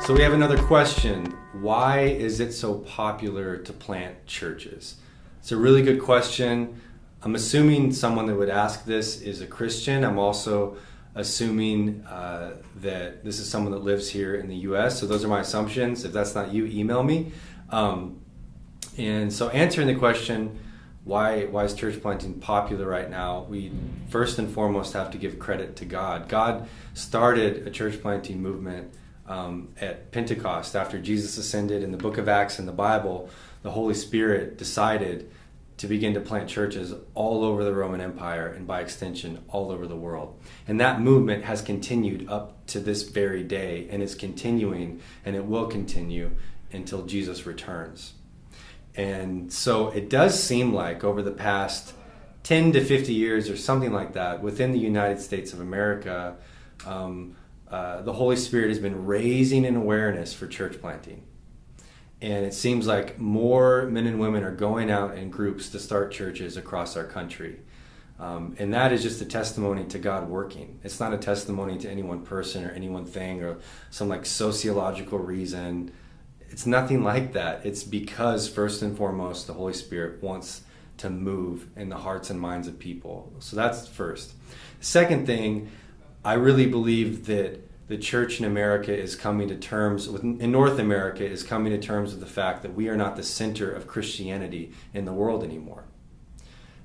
So we have another question. Why is it so popular to plant churches? It's a really good question. I'm assuming someone that would ask this is a Christian. I'm also assuming that this is someone that lives here in the U.S. So those are my assumptions. If that's not you, email me. And so answering the question, why is church planting popular right now? We first and foremost have to give credit to God. God started a church planting movement at Pentecost after Jesus ascended. In the book of Acts in the Bible, the Holy Spirit decided to begin to plant churches all over the Roman Empire and by extension all over the world. And that movement has continued up to this very day and is continuing, and it will continue until Jesus returns. And so it does seem like over the past 10 to 50 years or something like that within the United States of America, the Holy Spirit has been raising an awareness for church planting. And it seems like more men and women are going out in groups to start churches across our country. And that is just a testimony to God working. It's not a testimony to any one person or any one thing or some like sociological reason. It's nothing like that. It's because first and foremost, the Holy Spirit wants to move in the hearts and minds of people. So that's first. Second thing, I really believe that the church in America is coming to terms with, in North America, is coming to terms with the fact that we are not the center of Christianity in the world anymore.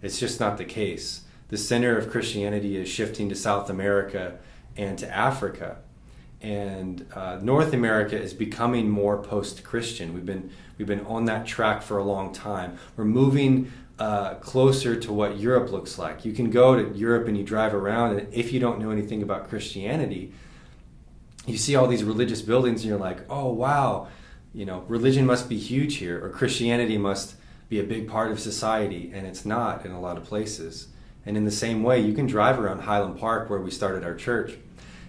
It's just not the case. The center of Christianity is shifting to South America and to Africa. And North America is becoming more post-Christian. We've been on that track for a long time. We're moving closer to what Europe looks like. You can go to Europe and you drive around, and if you don't know anything about Christianity, you see all these religious buildings and you're like, oh wow, religion must be huge here, or Christianity must be a big part of society, and it's not in a lot of places. And in the same way, you can drive around Highland Park where we started our church,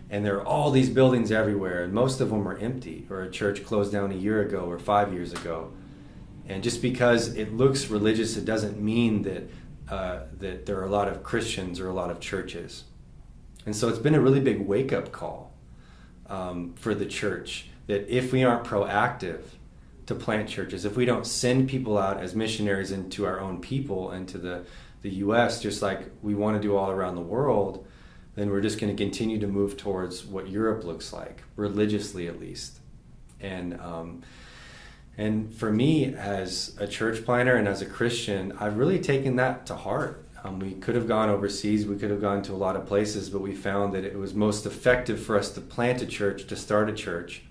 and there are all these buildings everywhere, and most of them are empty, or a church closed down a year ago or 5 years ago. And just because it looks religious, it doesn't mean that that there are a lot of Christians or a lot of churches. And so it's been a really big wake-up call for the church, that if we aren't proactive to plant churches, if we don't send people out as missionaries into our own people, into the U.S., just like we want to do all around the world, then we're just going to continue to move towards what Europe looks like, religiously at least. And for me, as a church planter and as a Christian, I've really taken that to heart. We could have gone overseas, we could have gone to a lot of places, but we found that it was most effective for us to plant a church, to start a church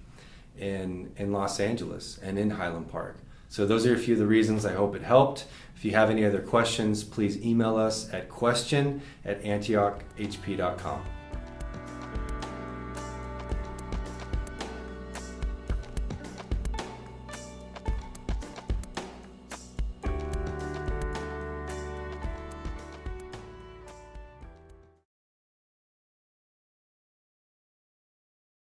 in Los Angeles and in Highland Park. So those are a few of the reasons. I hope it helped. If you have any other questions, please email us at question@antiochhp.com.